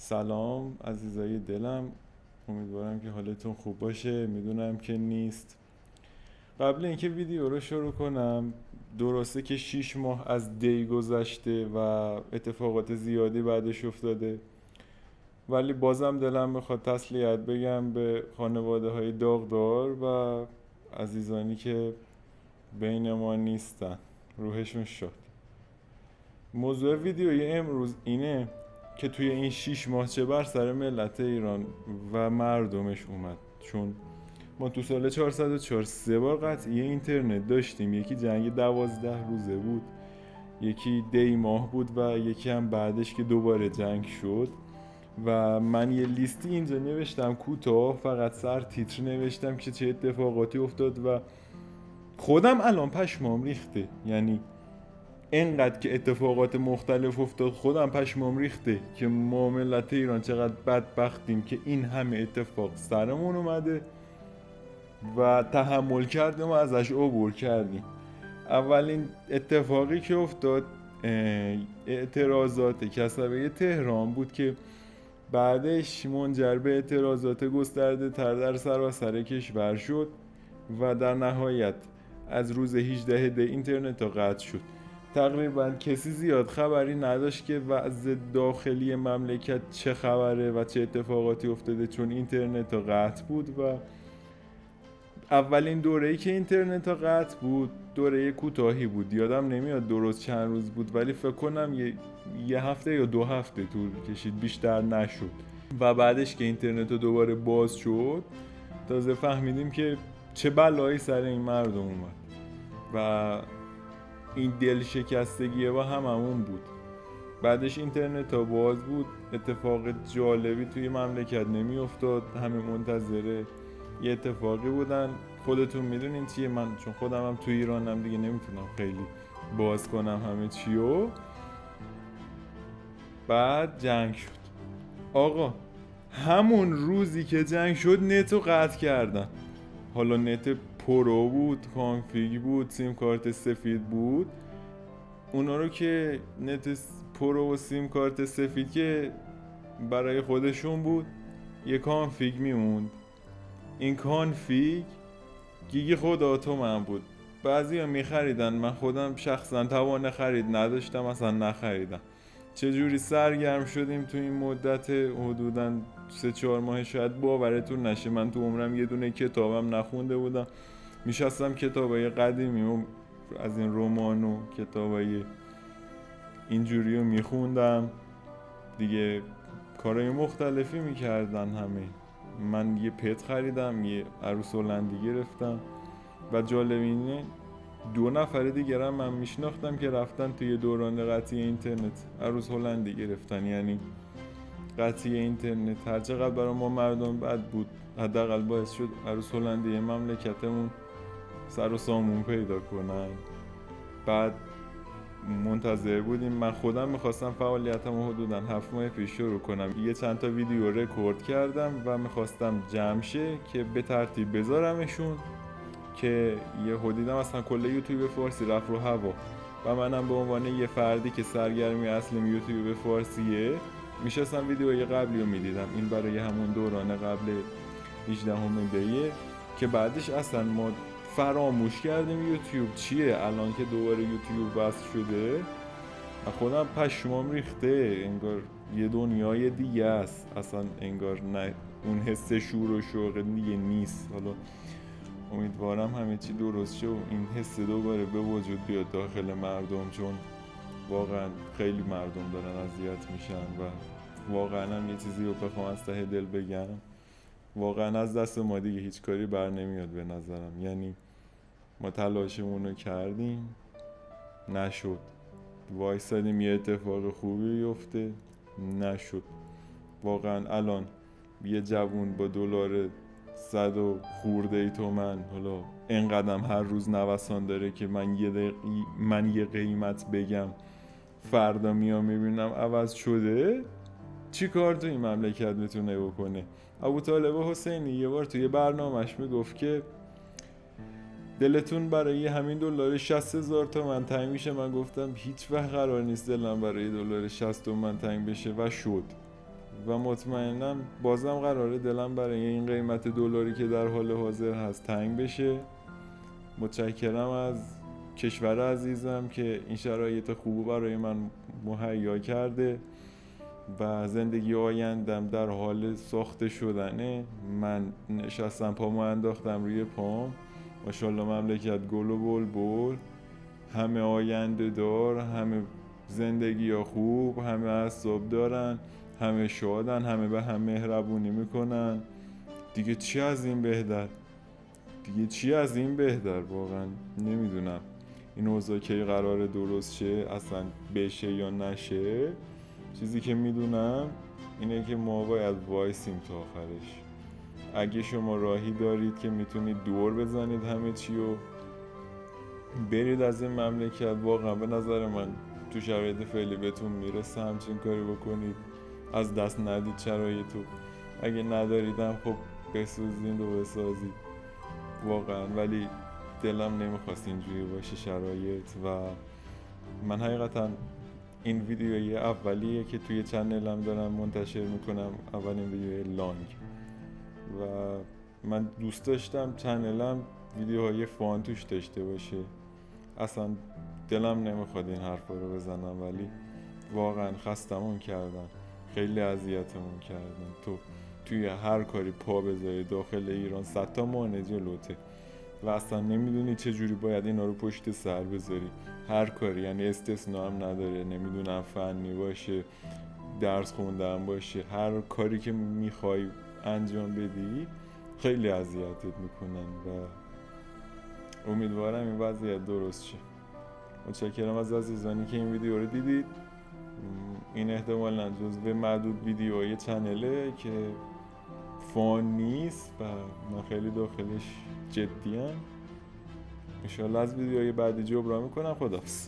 سلام عزیزای دلم، امیدوارم که حالتون خوب باشه. میدونم که نیست. قبل اینکه ویدیو رو شروع کنم، درسته که 6 ماه از دی گذشته و اتفاقات زیادی بعدش افتاده، ولی بازم دلم میخواد تسلیت بگم به خانواده های داغدار و عزیزانی که بین ما نیستن. روحشون شد. موضوع ویدیوی امروز اینه که توی این 6 ماه چه بر سر ملت ایران و مردمش اومد. چون ما تو سال 404 3 بار قطعی اینترنت داشتیم. یکی جنگ 12 روزه بود، یکی دی ماه بود و یکی هم بعدش که دوباره جنگ شد. و من یه لیستی اینجا نوشتم کوتاه، فقط سر تیتر نوشتم که چه اتفاقاتی افتاد و خودم الان پشمام ریخته. یعنی اینقدر که اتفاقات مختلف افتاد خودم پشمام ریخته که ما ملت ایران چقدر بدبختیم که این همه اتفاق سرمون اومده و تحمل کردیم و ازش عبور کردیم. اولین اتفاقی که افتاد اعتراضات کسبه تهران بود که بعدش منجر به اعتراضات گسترده تر در سراسر کشور شد و در نهایت از روز 18 دی اینترنت قطع شد. تقریبا کسی زیاد خبری نداشت که وضع داخلی مملکت چه خبره و چه اتفاقاتی افتاده، چون اینترنت قطع بود. و اولین دوره‌ای که اینترنت قطع بود دوره کوتاهی بود، یادم نمیاد درست چند روز بود، ولی فکر کنم یه هفته یا 2 هفته طول کشید، بیشتر نشد. و بعدش که اینترنت دوباره باز شد تازه فهمیدیم که چه بلایی سر این مردم اومد و این دل شکستگیه و هممون بود. بعدش اینترنت ها باز بود، اتفاق جالبی توی مملکت نمی افتاد، همه منتظره یه اتفاقی بودن. خودتون میدونین چیه، من چون خودم هم توی ایرانم دیگه نمیتونم خیلی باز کنم همه چیو. بعد جنگ شد. آقا همون روزی که جنگ شد نتو قطع کردن. حالا نت پرو بود، کانفیگ بود، سیم کارت سفید بود. اونا رو که نت پرو و سیم کارت سفید که برای خودشون بود، یه کانفیگ میموند. این کانفیگ گیگ خدا تو من بود. بعضی ها میخریدن، من خودم شخصا توان خرید نداشتم، اصلا نخریدم. چجوری سرگرم شدیم تو این مدت حدوداً 3-4 ماه، شاید باورتون نشه من تو عمرم یه دونه کتابم نخونده بودم. میشستم کتابای قدیمی و از این رمان و کتابای اینجوری رو میخوندم دیگه. کارهای مختلفی میکردن همه. من یه پت خریدم، یه عروس هلندی گرفتم و جالب اینه 2 نفر دیگه هم من میشناختم که رفتن توی دوران قطعی اینترنت عروس هلندی گرفتن. یعنی قطعی اینترنت هر چقدر برای ما مردم بد بود، حداقل باعث شد عروس هلندی مملکتمون سر و سامون پیدا کنن. بعد منتظر بودیم. من خودم میخواستم فعالیتمو حدوداً 7 ماه پیش شروع کنم. یه چند تا ویدیو رکورد کردم و میخواستم جمع شه که به ترتیب بذارمشون، که یه دیدم اصلا کل یوتیوب فارسی رفت رو هوا و منم به عنوان یه فردی که سرگرمی اصلیم یوتیوب فارسیه میشستم ویدیوهای قبلی رو میدیدم. این برای همون دوران قبل 18 دیه که بعدش اصلا ما فراموش کردیم یوتیوب چیه. الان که دوباره یوتیوب بس شده و خودم پشمام ریخته، انگار یه دنیای دیگه است. اصلا انگار نه اون حس شور و شوق دیگه نیست. حالا امیدوارم همه چی درست شه و این حس دوباره به وجود بیاد داخل مردم، چون واقعا خیلی مردم دارن اذیت میشن و واقعا هم یه چیزی رو بخوام از ته دل بگم، واقعا از دست ما دیگه هیچ کاری بر نمیاد به نظرم. یعنی ما تلاشمون رو کردیم، نشد. وایسادیم یه اتفاق خوبی بیفته، نشد. واقعا الان یه جوون با دلار 100 و خورده ای تومن، حالا اینقدرم هر روز نوسان داره که من یه قیمت بگم فردا میام میبینم عوض شده. چی کار تو این مملکت میتونه بکنه؟ ابوطالب حسینی یه بار توی برنامهش میگفت که دلتون برای همین دلار 60,000 تومن تنگ میشه. من گفتم هیچ وقت قرار نیست دلم برای دلار 60 تومن تنگ بشه و شد. و مطمئنم بازم قراره دلم برای این قیمت دلاری که در حال حاضر هست تنگ بشه. متشکرم از کشور عزیزم که این شرایط خوب برای من مهیا کرده و زندگی آیندم در حال ساخته شدنه. من نشستم پامو انداختم روی پام، ماشاءالله مملکت گل و بلبل، همه آینده دار، همه زندگی ها خوب، همه اعصاب دارن، همه شادن، همه به هم مهربونی میکنن. دیگه چی از این بهتر؟ واقعا نمیدونم این اوضاع کی قراره درست شه، اصلا بشه یا نشه. چیزی که میدونم اینه که ما باید وایسیم تا آخرش. اگه شما راهی دارید که میتونید دور بزنید همه چی و برید از این مملکت، واقعا به نظر من تو شرایط فعلی بهتون میرسه همچین کاری بکنید، از دست ندید شرایطو. اگه نداریدم خب بسوزید و بسازید واقعا، ولی دلم نمیخواست اینجوری باشه شرایط. و من حقیقتا این ویدیوی اولیه که توی چنلم دارم منتشر میکنم، اولین ویدیوی لانگ، و من دوست داشتم چنلم ویدیوهای فان توش داشته باشه. اصلا دلم نمیخواد این حرفا رو بزنم، ولی واقعا خستمون کردن، خیلی اذیتمون کردن. توی هر کاری پا بذاری داخل ایران 100 تا مانع جلوته و اصلا نمیدونی چه جوری باید اینا رو پشت سر بذاری. هر کاری، یعنی استثنا هم نداره، نمیدونم فنی باشه، درس خوندن باشه، هر کاری که میخوای انجام بدی خیلی اذیتت میکنن و امیدوارم این وضعیت درست شه. متشکرم از عزیزانی که این ویدیو رو دیدید. این احتمالاً جزو معدود ویدیوهای چنله که فان نیست و من خیلی داخلش جدیم. انشالله از ویدیوهای بعدی جبران میکنم. خداحافظ.